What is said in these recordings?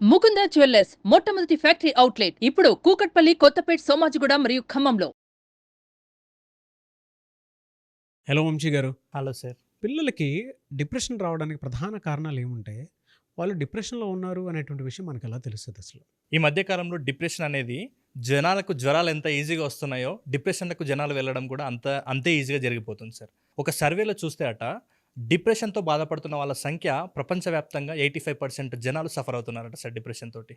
Mukunda jewellers మొట్టమొదటి factory outlet ఇప్పుడు కూకట్పల్లి, కొత్తపేట్, సోమాజిగూడ మరియు ఖమ్మంలో. హలో వంశీ గారు. Hello sir. పిల్లలకి డిప్రెషన్ రావడానికి ప్రధాన కారణాలు ఏముంటాయి? వాళ్ళు డిప్రెషన్‌లో ఉన్నారు అనేటువంటి విషయం మనకెలా తెలుస్తది అసలు? ఈ మధ్య కాలంలో డిప్రెషన్ అనేది జనాలకు జ్వరాలు ఎంత ఈజీగా వస్తున్నాయో, డిప్రెషన్‌లకు జనాలు వెళ్ళడం కూడా అంతే ఈజీగా జరిగిపోతుంది సార్. ఒక సర్వేలో చూస్తే డిప్రెషన్‌తో బాధపడుతున్న వాళ్ళ సంఖ్య ప్రపంచవ్యాప్తంగా 85% జనాలు సఫర్ అవుతున్నారట సార్ డిప్రెషన్ తోటి.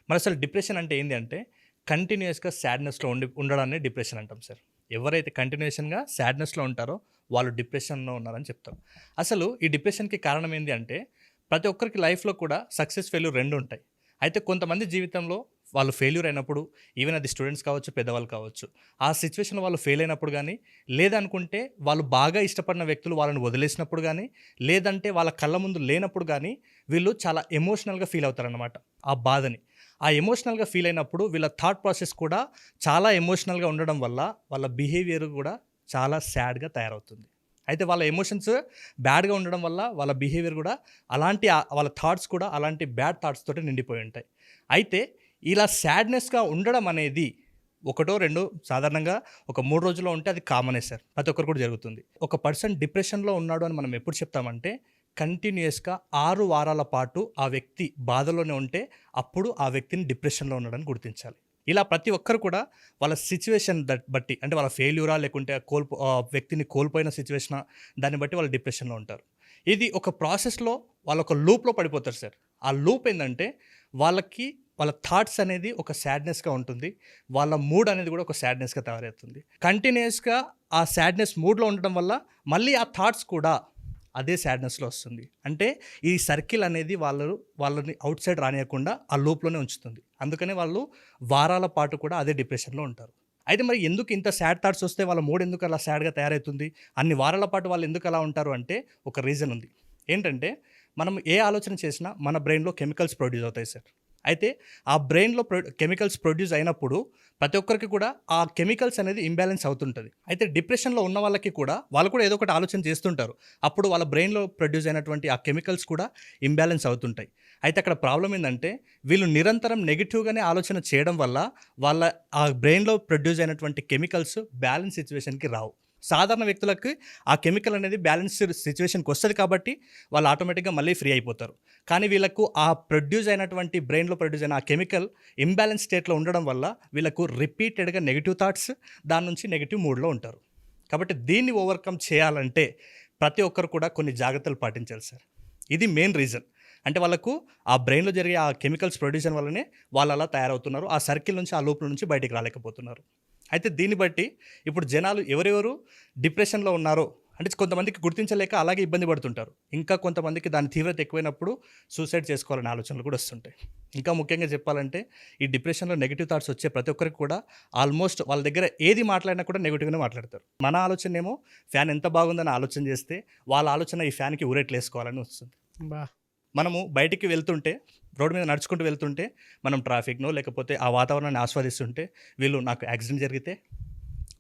మరి అసలు డిప్రెషన్ అంటే ఏంది అంటే, కంటిన్యూయస్‌గా సాడ్‌నెస్‌లో ఉండడాన్ని డిప్రెషన్ అంటాం సార్. ఎవరైతే కంటిన్యూయేషన్‌గా సాడ్‌నెస్‌లో ఉంటారో వాళ్ళు డిప్రెషన్‌లో ఉన్నారని చెప్తాం. అసలు ఈ డిప్రెషన్‌కి కారణం ఏంది అంటే, ప్రతి ఒక్కరికి లైఫ్‌లో కూడా సక్సెస్, ఫెయిల్యూర్ 2 ఉంటాయి. అయితే కొంతమంది జీవితంలో వాళ్ళు ఫెయిల్యూర్ అయినప్పుడు, ఈవెన్ అది స్టూడెంట్స్ కావచ్చు, పెద్దవాళ్ళు కావచ్చు, ఆ సిచ్యువేషన్‌లో వాళ్ళు ఫెయిల్ అయినప్పుడు గానీ, లేదనుకుంటే వాళ్ళు బాగా ఇష్టపడిన వ్యక్తులు వాళ్ళని వదిలేసినప్పుడు గానీ, లేదంటే వాళ్ళ కళ్ళ ముందు లేనప్పుడు గానీ, వీళ్ళు చాలా ఎమోషనల్‌గా ఫీల్ అవుతారనమాట ఆ బాధని. ఆ ఎమోషనల్‌గా ఫీల్ అయినప్పుడు వీళ్ళ థాట్ ప్రాసెస్ కూడా చాలా ఎమోషనల్‌గా ఉండడం వల్ల, వాళ్ళ బిహేవియర్ కూడా చాలా సాడ్‌గా తయారవుతుంది. అయితే వాళ్ళ ఎమోషన్స్ బ్యాడ్‌గా ఉండడం వల్ల వాళ్ళ బిహేవియర్ కూడా వాళ్ళ థాట్స్ కూడా అలాంటి బ్యాడ్ థాట్స్ తోటి నిండిపోయి ఉంటాయి. అయితే ఇలా సాడ్‌నెస్‌గా ఉండడం అనేది ఒకటో, రెండో సాధారణంగా ఒక 3 రోజుల్లో ఉంటే అది కామనే సార్. ప్రతి ఒక్కరికి కూడా జరుగుతుంది. ఒక పర్సన్ డిప్రెషన్‌లో ఉన్నాడు అని మనం ఎప్పుడు చెప్తామంటే, కంటిన్యూయస్‌గా 6 వారాల పాటు ఆ వ్యక్తి బాధలోనే ఉంటే, అప్పుడు ఆ వ్యక్తిని డిప్రెషన్‌లో ఉన్నాడని గుర్తించాలి. ఇలా ప్రతి ఒక్కరు కూడా వాళ్ళ సిచ్యువేషన్ బట్టి, అంటే వాళ్ళ ఫెయిల్యూరా లేకుంటే వ్యక్తిని కోల్పోయిన సిచ్యువేషనా, దాన్ని బట్టి వాళ్ళు డిప్రెషన్‌లో ఉంటారు. ఇది ఒక ప్రాసెస్‌లో వాళ్ళొక లూప్‌లో పడిపోతారు సార్. ఆ లూప్ ఏందంటే, వాళ్ళ థాట్స్ అనేది ఒక సాడ్‌నెస్‌గా ఉంటుంది. వాళ్ళ మూడ్ అనేది కూడా ఒక సాడ్‌నెస్‌గా తయారవుతుంది. కంటిన్యూయస్‌గా ఆ సాడ్‌నెస్ మూడ్‌లో ఉండడం వల్ల మళ్ళీ ఆ థాట్స్ కూడా అదే సాడ్‌నెస్‌లో వస్తుంది. అంటే ఈ సర్కిల్ అనేది వాళ్ళని ఔట్ సైడ్ రానియకుండా ఆ లూప్‌లోనే ఉంచుతుంది. అందుకనే వాళ్ళు వారాల పాటు కూడా అదే డిప్రెషన్‌లో ఉంటారు. అయితే మరి ఎందుకు ఇంత సాడ్ థాట్స్ వస్తే వాళ్ళ మూడ్ ఎందుకు అలా సాడ్‌గా తయారవుతుంది? అన్ని వారాల పాటు వాళ్ళు ఎందుకు అలా ఉంటారు అంటే ఒక రీజన్ ఉంది. ఏంటంటే, మనం ఏ ఆలోచన చేసినా మన బ్రెయిన్‌లో కెమికల్స్ ప్రొడ్యూస్ అవుతాయి సార్. అయితే ఆ బ్రెయిన్‌లో కెమికల్స్ ప్రొడ్యూస్ అయినప్పుడు ప్రతి ఒక్కరికి కూడా ఆ కెమికల్స్ అనేది ఇంబాలెన్స్ అవుతుంటది. అయితే డిప్రెషన్‌లో ఉన్న వాళ్ళకి కూడా వాళ్ళు కూడా ఏదో ఒకటి ఆలోచన చేస్తుంటారు. అప్పుడు వాళ్ళ బ్రెయిన్‌లో ప్రొడ్యూస్ అయినటువంటి ఆ కెమికల్స్ కూడా ఇంబాలెన్స్ అవుతుంటాయి. అయితే అక్కడ ప్రాబ్లమ్ ఏందంటే, వీళ్ళు నిరంతరం నెగెటివ్‌గానే ఆలోచన చేయడం వల్ల వాళ్ళ ఆ బ్రెయిన్‌లో ప్రొడ్యూస్ అయినటువంటి కెమికల్స్ బ్యాలెన్స్ సిట్యుయేషన్‌కి రావు. సాధారణ వ్యక్తులకి ఆ కెమికల్ అనేది బ్యాలెన్స్డ్ సిట్యుయేషన్‌కి వస్తది కాబట్టి వాళ్ళు ఆటోమేటిక్‌గా మళ్ళీ ఫ్రీ అయిపోతారు. కానీ వీళ్ళకు ఆ ప్రొడ్యూస్ అయినటువంటి బ్రెయిన్‌లో ప్రొడ్యూస్ అయిన ఆ కెమికల్ ఇంబాలెన్స్ స్టేట్‌లో ఉండడం వల్ల వీళ్ళకు రిపీటెడ్‌గా నెగెటివ్ థాట్స్, దాని నుంచి నెగెటివ్ మూడ్‌లో ఉంటారు. కాబట్టి దీన్ని ఓవర్‌కమ్ చేయాలంటే ప్రతి ఒక్కరు కూడా కొన్ని జాగ్రత్తలు పాటించాలి సార్. ఇది మెయిన్ రీజన్. అంటే వాళ్ళకు ఆ బ్రెయిన్‌లో జరిగే ఆ కెమికల్స్ ప్రొడ్యూషన్ వల్లనే వాళ్ళు అలా తయారవుతున్నారు. ఆ సర్కిల్ నుంచి, ఆ లూప్‌లో నుంచి బయటికి రాలేకపోతున్నారు. అయితే దీన్ని బట్టి ఇప్పుడు జనాలు ఎవరెవరు డిప్రెషన్‌లో ఉన్నారో, అంటే కొంతమందికి గుర్తించలేక అలాగే ఇబ్బంది పడుతుంటారు. ఇంకా కొంతమందికి దాని తీవ్రత ఎక్కువైనప్పుడు సూసైడ్ చేసుకోవాలనే ఆలోచనలు కూడా వస్తుంటాయి. ఇంకా ముఖ్యంగా చెప్పాలంటే, ఈ డిప్రెషన్‌లో నెగెటివ్ థాట్స్ వచ్చే ప్రతి ఒక్కరికి కూడా ఆల్మోస్ట్ వాళ్ళ దగ్గర ఏది మాట్లాడినా కూడా నెగెటివ్‌గానే మాట్లాడతారు. మన ఆలోచనేమో ఫ్యాన్ ఎంత బాగుందని ఆలోచన చేస్తే, వాళ్ళ ఆలోచన ఈ ఫ్యాన్‌కి ఊరెట్లేసుకోవాలని వస్తుంది. అబ్బా! మనము బయటికి వెళ్తుంటే, రోడ్డు మీద నడుచుకుంటూ వెళ్తుంటే, మనం ట్రాఫిక్‌నో లేకపోతే ఆ వాతావరణాన్ని ఆస్వాదిస్తుంటే, వీళ్ళు నాకు యాక్సిడెంట్ జరిగితే,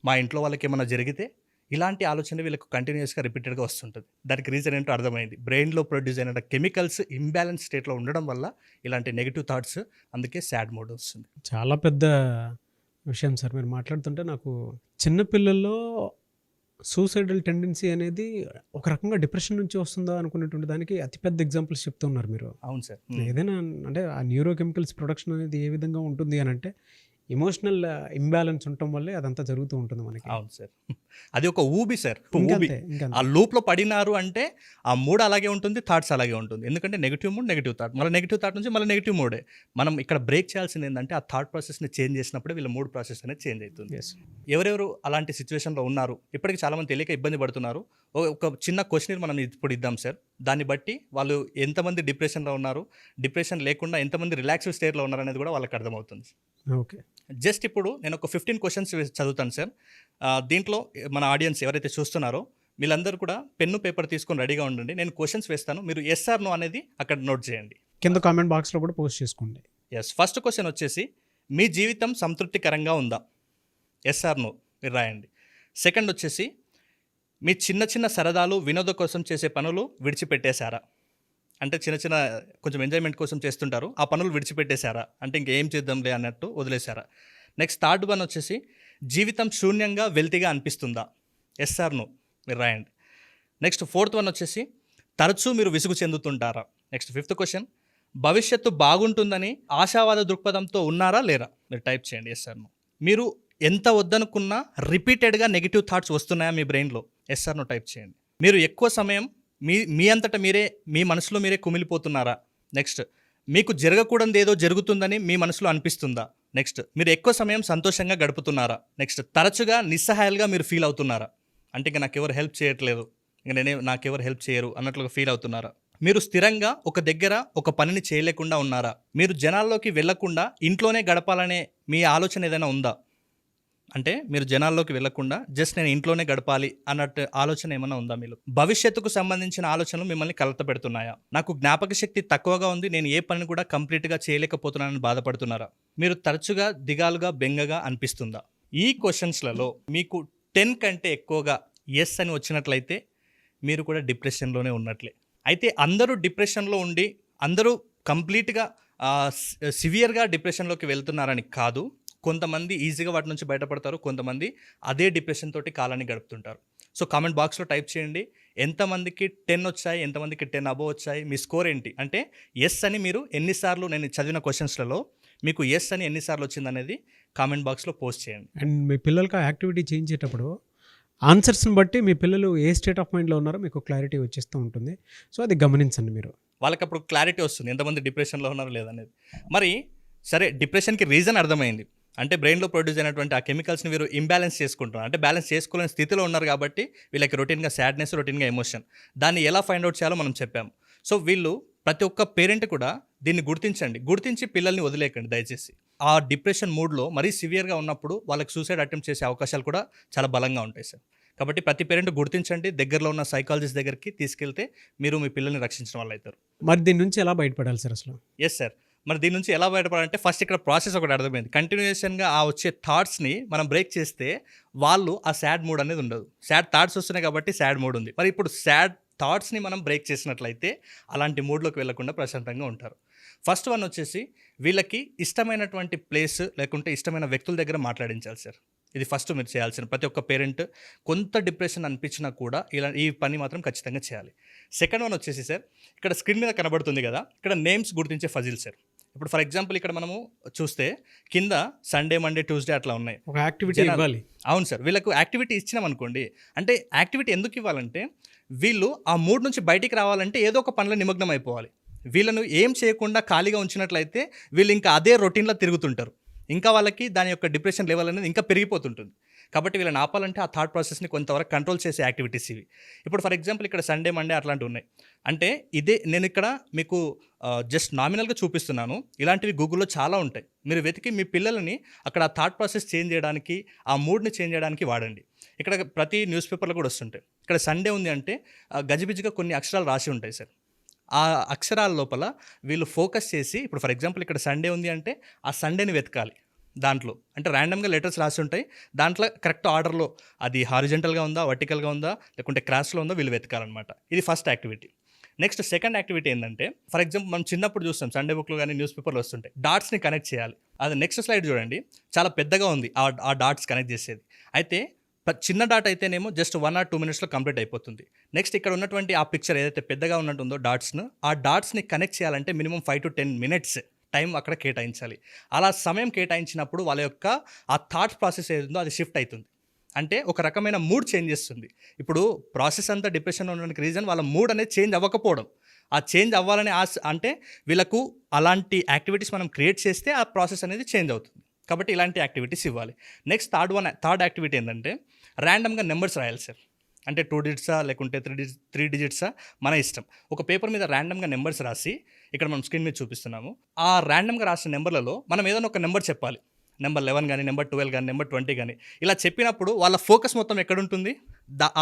మా ఇంట్లో వాళ్ళకేమన్నా జరిగితే, ఇలాంటి ఆలోచన వీళ్ళకు కంటిన్యూయస్‌గా రిపీటెడ్‌గా వస్తుంటది. దానికి రీజన్ ఏంటో అర్థమైంది. బ్రెయిన్‌లో ప్రొడ్యూస్ అయిన కెమికల్స్ ఇంబాలెన్స్ స్టేట్‌లో ఉండడం వల్ల ఇలాంటి నెగెటివ్ థాట్స్, అందుకే సాడ్ మూడ్ వస్తుంది. చాలా పెద్ద విషయం సార్. మీరు మాట్లాడుతుంటే నాకు చిన్న పిల్లల్లో సూసైడల్ టెండెన్సీ అనేది ఒక రకంగా డిప్రెషన్ నుంచి వస్తుందా అనుకునేటువంటి దానికి అతి పెద్ద ఎగ్జాంపుల్స్ చెప్తున్నారు మీరు. అవును సార్. ఏదైనా అంటే ఆ న్యూరో కెమికల్స్ ప్రొడక్షన్ అనేది ఏ విధంగా ఉంటుంది అనంటే ఎమోషనల్ ఇంబాలెన్స్ ఉండటం వల్లే అదంతా జరుగుతూ ఉంటుంది మనకి. అవును సార్. అది ఒక ఊబి సార్. ఊబి. ఇంకంతే, ఆ ఇంకంతే. లూప్‌లో పడినారు అంటే, ఆ మూడ్ అలాగే ఉంటుంది, థాట్స్ అలాగే ఉంటుంది. ఎందుకంటే నెగెటివ్ మూడ్, నెగెటివ్ థాట్. మళ్ళీ నెగెటివ్ థాట్ నుంచి మళ్ళీ నెగెటివ్ మూడే. మనం ఇక్కడ బ్రేక్ చేయాల్సింది ఏందంటే, ఆ థాట్ ప్రాసెస్‌ని చేంజ్ చేసినప్పుడే వీళ్ళ మూడ్ ప్రాసెస్ అనేది చేంజ్ అయితుంది. యెస్. ఎవరెవరు అలాంటి సిట్యుయేషన్‌లో ఉన్నారు, ఇప్పటికి చాలామంది తెలియక ఇబ్బంది పడుతున్నారు. ఒక చిన్న క్వెషనీర్ మనం ఇప్పుడు ఇద్దాం సార్. దాన్ని బట్టి వాళ్ళు ఎంతమంది డిప్రెషన్‌లో ఉన్నారు, డిప్రెషన్ లేకుండా ఎంతమంది రిలాక్స్డ్ స్టేట్‌లో ఉన్నారనేది కూడా వాళ్ళకి అర్థమవుతుంది. ఓకే. జస్ట్ ఇప్పుడు నేను ఒక 15 క్వెషన్స్ చదువుతాను సార్. దీంట్లో మన ఆడియన్స్ ఎవరైతే చూస్తున్నారో వీళ్ళందరూ కూడా పెన్ను, పేపర్ తీసుకొని రెడీగా ఉండండి. నేను క్వెషన్స్ వేస్తాను. మీరు యెస్ ఆర్ నో అనేది అక్కడ నోట్ చేయండి. కింద కామెంట్ బాక్స్‌లో కూడా పోస్ట్ చేసుకోండి. యెస్. ఫస్ట్ క్వెషన్ వచ్చేసి, మీ జీవితం సంతృప్తికరంగా ఉందా? యెస్ ఆర్ నో మీరు రాయండి. సెకండ్ వచ్చేసి, మీ చిన్న చిన్న సరదాలు, వినోదం కోసం చేసే పనులు విడిచిపెట్టేశారా? అంటే చిన్న చిన్న కొంచెం ఎంజాయ్మెంట్ కోసం చేస్తుంటారు, ఆ పనులు విడిచిపెట్టేశారా, అంటే ఇంకేం చేద్దాంలే అన్నట్టు వదిలేశారా? నెక్స్ట్ థర్డ్ వన్ వచ్చేసి జీవితం శూన్యంగా వెల్తిగా అనిపిస్తుందా? ఎస్ ఆర్ నో మీరు రాయండి. నెక్స్ట్ ఫోర్త్ వన్ వచ్చేసి తరచూ మీరు విసుగు చెందుతుంటారా? నెక్స్ట్ ఫిఫ్త్ క్వశ్చన్ భవిష్యత్తు బాగుంటుందని ఆశావాద దృక్పథంతో ఉన్నారా లేరా? మీరు టైప్ చేయండి ఎస్ ఆర్ నో. మీరు ఎంత వద్దనుకున్నా రిపీటెడ్గా నెగిటివ్ థాట్స్ వస్తున్నాయా మీ బ్రెయిన్లో? ఎస్ ఆర్ నో టైప్ చేయండి. మీరు ఎక్కువ సమయం మీ అంతటా మీరే మీ మనసులో మీరే కుమిలిపోతున్నారా? నెక్స్ట్ మీకు జరగకూడదు ఏదో జరుగుతుందని మీ మనసులో అనిపిస్తుందా? నెక్స్ట్ మీరు ఎక్కువ సమయం సంతోషంగా గడుపుతున్నారా? నెక్స్ట్ తరచుగా నిస్సహాయాలుగా మీరు ఫీల్ అవుతున్నారా? అంటే ఇంకా నాకెవరు హెల్ప్ చేయట్లేదు, ఇంకా నాకెవరు హెల్ప్ చేయరు అన్నట్లుగా ఫీల్ అవుతున్నారా? మీరు స్థిరంగా ఒక దగ్గర ఒక పనిని చేయలేకుండా ఉన్నారా? మీరు జనాల్లోకి వెళ్లకుండా ఇంట్లోనే గడపాలనే మీ ఆలోచన ఏదైనా ఉందా? అంటే మీరు జనాల్లోకి వెళ్లకుండా జస్ట్ నేను ఇంట్లోనే గడపాలి అన్నట్టు ఆలోచన ఏమైనా ఉందా మీలో? భవిష్యత్తుకు సంబంధించిన ఆలోచనలు మిమ్మల్ని కలత పెడుతున్నాయా? నాకు జ్ఞాపక శక్తి తక్కువగా ఉంది, నేను ఏ పనిని కూడా కంప్లీట్గా చేయలేకపోతున్నానని బాధపడుతున్నారా? మీరు తరచుగా దిగాలుగా బెంగగా అనిపిస్తుందా? ఈ క్వశ్చన్స్లలో మీకు 10 కంటే ఎక్కువగా ఎస్ అని వచ్చినట్లయితే మీరు కూడా డిప్రెషన్లోనే ఉన్నట్లే. అయితే అందరూ డిప్రెషన్లో ఉండి అందరూ కంప్లీట్గా సివియర్గా డిప్రెషన్లోకి వెళ్తున్నారని కాదు. కొంతమంది ఈజీగా వాటి నుంచి బయటపడతారు, కొంతమంది అదే డిప్రెషన్ తోటి కాలాన్ని గడుపుతుంటారు. సో కామెంట్ బాక్స్లో టైప్ చేయండి ఎంతమందికి 10 వచ్చాయి, ఎంతమందికి 10 అబోవ్ వచ్చాయి, మీ స్కోర్ ఏంటి? అంటే ఎస్ అని మీరు ఎన్నిసార్లు, నేను చదివిన క్వశ్చన్స్లలో మీకు ఎస్ అని ఎన్నిసార్లు వచ్చిందనేది కామెంట్ బాక్స్లో పోస్ట్ చేయండి. అండ్ మీ పిల్లలకి ఆ యాక్టివిటీ చేయించేటప్పుడు ఆన్సర్స్ని బట్టి మీ పిల్లలు ఏ స్టేట్ ఆఫ్ మైండ్లో ఉన్నారో మీకు క్లారిటీ వచ్చేస్తూ ఉంటుంది. సో అది గమనించండి మీరు. వాళ్ళకి అప్పుడు క్లారిటీ వస్తుంది ఎంతమంది డిప్రెషన్లో ఉన్నారో లేదనేది. మరి సరే, డిప్రెషన్కి రీజన్ అర్థమైంది, అంటే బ్రెయిన్లో ప్రొడ్యూస్ అయినటువంటి ఆ కెమికల్స్ని వీరు ఇంబ్యాలెన్స్ చేసుకుంటున్నారు, అంటే బ్యాలెన్స్ చేసుకోలేని స్థితిలో ఉన్నారు కాబట్టి వీళ్ళకి రొటీన్గా సాడ్నెస్, రొటీన్గా ఎమోషన్, దాన్ని ఎలా ఫైండ్ అవుట్ చేయాలో మనం చెప్పాము. సో వీళ్ళు ప్రతి ఒక్క పేరెంట్ కూడా దీన్ని గుర్తించి పిల్లల్ని వదిలేకండి దయచేసి. ఆ డిప్రెషన్ మూడ్లో మరీ సివియర్గా ఉన్నప్పుడు వాళ్ళకి సూసైడ్ అటెంప్ట్ చేసే అవకాశాలు కూడా చాలా బలంగా ఉంటాయి సార్. కాబట్టి ప్రతి పేరెంట్ గుర్తించండి, దగ్గరలో ఉన్న సైకాలజిస్ట్ దగ్గరికి తీసుకెళ్తే మీరు మీ పిల్లల్ని రక్షించిన వాళ్ళు అవుతారు. మరి దీని నుంచి ఎలా బయటపడాలి సార్ అసలు? ఎస్ సార్, మరి దీని నుంచి ఎలా బయటపడాలంటే ఫస్ట్ ఇక్కడ ప్రాసెస్ ఒకటి అర్థమైంది. కంటిన్యూషన్గా ఆ వచ్చే థాట్స్ని మనం బ్రేక్ చేస్తే వాళ్ళు ఆ సాడ్ మూడ్ అనేది ఉండదు. సాడ్ థాట్స్ వస్తున్నాయి కాబట్టి సాడ్ మూడ్ ఉంది. మరి ఇప్పుడు సాడ్ థాట్స్ని మనం బ్రేక్ చేసినట్లయితే అలాంటి మూడ్లోకి వెళ్లకుండా ప్రశాంతంగా ఉంటారు. ఫస్ట్ వన్ వచ్చేసి వీళ్ళకి ఇష్టమైనటువంటి ప్లేస్ లేకుంటే ఇష్టమైన వ్యక్తుల దగ్గర మాట్లాడించాలి సార్. ఇది ఫస్ట్ మీరు చేయాల్సిన, ప్రతి ఒక్క పేరెంట్ కొంత డిప్రెషన్ అనిపించినా కూడా ఈ పని మాత్రం ఖచ్చితంగా చేయాలి. సెకండ్ వన్ వచ్చేసి సార్, ఇక్కడ స్క్రీన్ మీద కనబడుతుంది కదా, ఇక్కడ నేమ్స్ గుర్తించే ఫజిల్ సార్. ఇప్పుడు ఫర్ ఎగ్జాంపుల్ ఇక్కడ మనము చూస్తే కింద సండే, మండే, ట్యూస్డే అట్లా ఉన్నాయి. ఒక యాక్టివిటీ ఇవ్వాలి. అవును సార్, వీళ్ళకు యాక్టివిటీ ఇచ్చినాం అనుకోండి, అంటే యాక్టివిటీ ఎందుకు ఇవ్వాలంటే వీళ్ళు ఆ మూడ్ నుంచి బయటికి రావాలంటే ఏదో ఒక పనిలో నిమగ్నం అయిపోవాలి. వీళ్ళను ఏం చేయకుండా ఖాళీగా ఉంచినట్లయితే వీళ్ళు ఇంకా అదే రొటీన్లో తిరుగుతుంటారు, ఇంకా వాళ్ళకి దాని యొక్క డిప్రెషన్ లెవెల్ అనేది ఇంకా పెరిగిపోతుంటుంది. కాబట్టి వీళ్ళని ఆపాలంటే ఆ థాట్ ప్రాసెస్ని కొంతవరకు కంట్రోల్ చేసే యాక్టివిటీస్ ఇవి. ఇప్పుడు ఫర్ ఎగ్జాంపుల్ ఇక్కడ సండే, మండే అట్లాంటివి ఉన్నాయి. అంటే ఇదే నేను ఇక్కడ మీకు జస్ట్ నామినల్గా చూపిస్తున్నాను, ఇలాంటివి గూగుల్లో చాలా ఉంటాయి. మీరు వెతికి మీ పిల్లలని అక్కడ ఆ థాట్ ప్రాసెస్ చేంజ్ చేయడానికి, ఆ మూడ్ని చేంజ్ చేయడానికి వాడండి. ఇక్కడ ప్రతి న్యూస్ పేపర్లో కూడా వస్తుంటాయి. ఇక్కడ సండే ఉంది అంటే గజిబిజిగా కొన్ని అక్షరాలు రాసి ఉంటాయి సార్. ఆ అక్షరాల లోపల వీళ్ళు ఫోకస్ చేసి, ఇప్పుడు ఫర్ ఎగ్జాంపుల్ ఇక్కడ సండే ఉంది అంటే ఆ సండేని వెతకాలి. దాంట్లో అంటే ర్యాండమ్గా లెటర్స్ రాసి ఉంటాయి, దాంట్లో కరెక్ట్ ఆర్డర్లో అది హారిజెంటల్గా ఉందా, వర్టికల్గా ఉందా, లేకుంటే క్రాస్లో ఉందా వీళ్ళు వెతకాలన్నమాట. ఇది first activity. Next second activity ఏంటంటే, ఫర్ ఎగ్జాంపుల్ మనం చిన్నప్పుడు చూస్తాం సండే బుక్లో కానీ న్యూస్ పేపర్లో వస్తుంటాయి, డాట్స్ని కనెక్ట్ చేయాలి. అది నెక్స్ట్ స్లైడ్ చూడండి, చాలా పెద్దగా ఉంది ఆ డాట్స్ కనెక్ట్ చేసేది. అయితే చిన్న డాట్ అయితేనేమో జస్ట్ 1 or 2 minutesలో కంప్లీట్ అయిపోతుంది. నెక్స్ట్ ఇక్కడ ఉన్నటువంటి ఆ పిక్చర్ ఏదైతే పెద్దగా ఉన్నట్టుందో ఆ డాట్స్ని కనెక్ట్ చేయాలంటే మినిమం 5 to 10 minutes టైం అక్కడ కేటాయించాలి. అలా సమయం కేటాయించినప్పుడు వాళ్ళ యొక్క ఆ థాట్ ప్రాసెస్ ఏదో అది షిఫ్ట్ అవుతుంది, అంటే ఒక రకమైన మూడ్ చేంజ్ చేస్తుంది. ఇప్పుడు ప్రాసెస్ అంతా డిప్రెషన్ ఉండడానికి రీజన్ వాళ్ళ మూడ్ అనేది చేంజ్ అవ్వకపోవడం. ఆ చేంజ్ అవ్వాలనే అంటే వీళ్ళకు అలాంటి యాక్టివిటీస్ మనం క్రియేట్ చేస్తే ఆ ప్రాసెస్ అనేది చేంజ్ అవుతుంది. కాబట్టి ఇలాంటి యాక్టివిటీస్ ఇవ్వాలి. నెక్స్ట్ థర్డ్ యాక్టివిటీ ఏంటంటే ర్యాండమ్గా నెంబర్స్ రాయాలి సార్. అంటే 2 digits లేకుంటే 3 digits మన ఇష్టం. ఒక పేపర్ మీద ర్యాండమ్గా నెంబర్స్ రాసి, ఇక్కడ మనం స్క్రీన్ మీద చూపిస్తున్నాము, ఆ ర్యాండమ్గా రాసిన నెంబర్లలో మనం ఏదైనా ఒక నెంబర్ చెప్పాలి. నెంబర్ 11 కానీ, నెంబర్ 12 కానీ, నెంబర్ 20 కానీ. ఇలా చెప్పినప్పుడు వాళ్ళ ఫోకస్ మొత్తం ఎక్కడుంటుంది,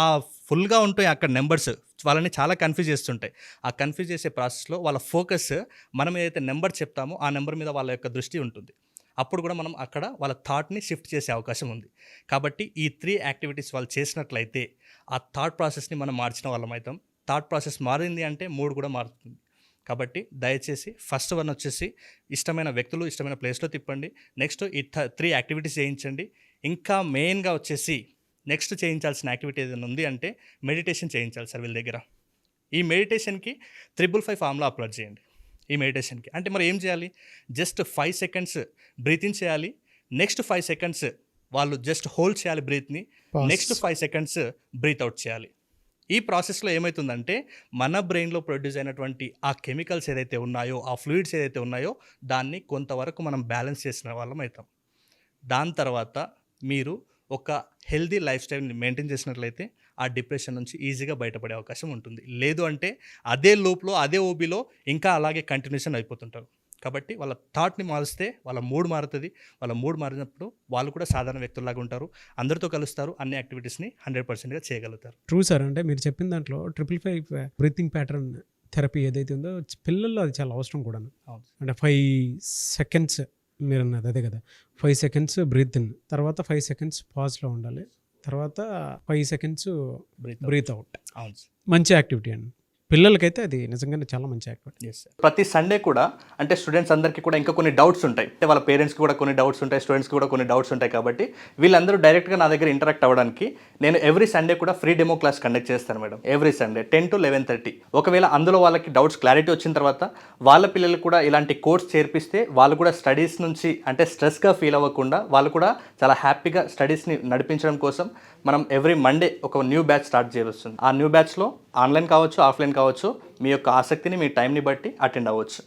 ఆ ఫుల్గా ఉంటాయి అక్కడ నెంబర్స్, వాళ్ళని చాలా కన్ఫ్యూజ్ చేస్తుంటాయి. ఆ కన్ఫ్యూజ్ చేసే ప్రాసెస్లో వాళ్ళ ఫోకస్ మనం ఏదైతే నెంబర్ చెప్తామో ఆ నెంబర్ మీద వాళ్ళ యొక్క దృష్టి ఉంటుంది. అప్పుడు కూడా మనం అక్కడ వాళ్ళ థాట్ని షిఫ్ట్ చేసే అవకాశం ఉంది. కాబట్టి ఈ 3 యాక్టివిటీస్ వాళ్ళు చేసినట్లయితే ఆ థాట్ ప్రాసెస్ని మనం మార్చిన వాళ్ళం అవుతాం. థాట్ ప్రాసెస్ మారింది అంటే మూడ్ కూడా మారుతుంది. కాబట్టి దయచేసి ఫస్ట్ వన్ వచ్చేసి ఇష్టమైన వ్యక్తులు, ఇష్టమైన ప్లేస్లో తిప్పండి. నెక్స్ట్ ఈ 3 యాక్టివిటీస్ చేయించండి. ఇంకా మెయిన్గా వచ్చేసి నెక్స్ట్ చేయించాల్సిన యాక్టివిటీ ఏదైనా ఉంది అంటే మెడిటేషన్ చేయించాలి సార్ వీళ్ళ దగ్గర. ఈ మెడిటేషన్కి 555 ఫార్ములా అప్లోడ్ చేయండి. ఈ మెడిటేషన్కి అంటే మరి ఏం చేయాలి, జస్ట్ 5 సెకండ్స్ బ్రీత్ ఇన్ చేయాలి, నెక్స్ట్ 5 సెకండ్స్ వాళ్ళు జస్ట్ హోల్డ్ చేయాలి బ్రీత్ని, నెక్స్ట్ 5 సెకండ్స్ బ్రీత్ అవుట్ చేయాలి. ఈ ప్రాసెస్లో ఏమవుతుందంటే మన బ్రెయిన్లో ప్రొడ్యూస్ అయినటువంటి ఆ కెమికల్స్ ఏదైతే ఉన్నాయో, ఆ ఫ్లూయిడ్స్ ఏదైతే ఉన్నాయో దాన్ని కొంతవరకు మనం బ్యాలెన్స్ చేసిన వాళ్ళం అవుతాం. దాని తర్వాత మీరు ఒక హెల్దీ లైఫ్ స్టైల్ని మెయింటైన్ చేసినట్లయితే ఆ డిప్రెషన్ నుంచి ఈజీగా బయటపడే అవకాశం ఉంటుంది. లేదు అంటే అదే లూప్లో, అదే ఓబీలో ఇంకా అలాగే కంటిన్యూషన్ అయిపోతుంటారు. కాబట్టి వాళ్ళ థాట్ని మారిస్తే వాళ్ళ మూడ్ మారుతుంది. వాళ్ళ మూడ్ మారినప్పుడు వాళ్ళు కూడా సాధారణ వ్యక్తుల్లాగా ఉంటారు, అందరితో కలుస్తారు, అన్ని యాక్టివిటీస్ని 100%గా చేయగలుగుతారు. True sir. అంటే మీరు చెప్పిన దాంట్లో 555 బ్రీతింగ్ ప్యాటర్న్ థెరపీ ఏదైతే ఉందో పిల్లల్లో అది చాలా అవసరం కూడా. అవును. అంటే 5 సెకండ్స్ మీరు అన్నది అదే కదా, 5 సెకండ్స్ బ్రీత్ ఇన్, తర్వాత 5 సెకండ్స్ పాజ్లో ఉండాలి, తర్వాత 5 సెకండ్స్ బ్రీత్ అవుట్. అవును సార్. మంచి యాక్టివిటీ అండి. పిల్లలకైతే అది నిజంగానే చాలా మంచి యాక్టివిటీ. Yes sir. ప్రతి సండే కూడా అంటే స్టూడెంట్స్ అందరికీ కూడా ఇంకా కొన్ని డౌట్స్ ఉంటాయి, అంటే వాళ్ళ పేరెంట్స్కి కూడా కొన్ని డౌట్స్ ఉంటాయి, స్టూడెంట్స్కి కూడా కొన్ని డౌట్స్ ఉంటాయి. కాబట్టి వీళ్ళందరూ డైరెక్ట్గా నా దగ్గర ఇంటరాక్ట్ అవ్వడానికి నేను ఎవ్రీ సండే కూడా ఫ్రీ డెమో క్లాస్ కండక్ట్ చేస్తాను మేడం. Every Sunday 10 to 11:30. ఒకవేళ అందులో వాళ్ళకి డౌట్స్ క్లారిటీ వచ్చిన తర్వాత వాళ్ళ పిల్లలు కూడా ఇలాంటి కోర్స్ చేర్పిస్తే వాళ్ళు కూడా స్టడీస్ నుంచి అంటే స్ట్రెస్గా ఫీల్ అవ్వకుండా వాళ్ళు కూడా చాలా హ్యాపీగా స్టడీస్ని నడిపించడం కోసం మనం ఎవ్రీ మండే ఒక న్యూ బ్యాచ్ స్టార్ట్ చేయవస్తుంది. ఆ న్యూ బ్యాచ్లో ఆన్లైన్ కావచ్చు, ఆఫ్లైన్ కావచ్చు, మీ యొక్క ఆసక్తిని, మీ టైంని బట్టి అటెండ్ అవ్వచ్చు.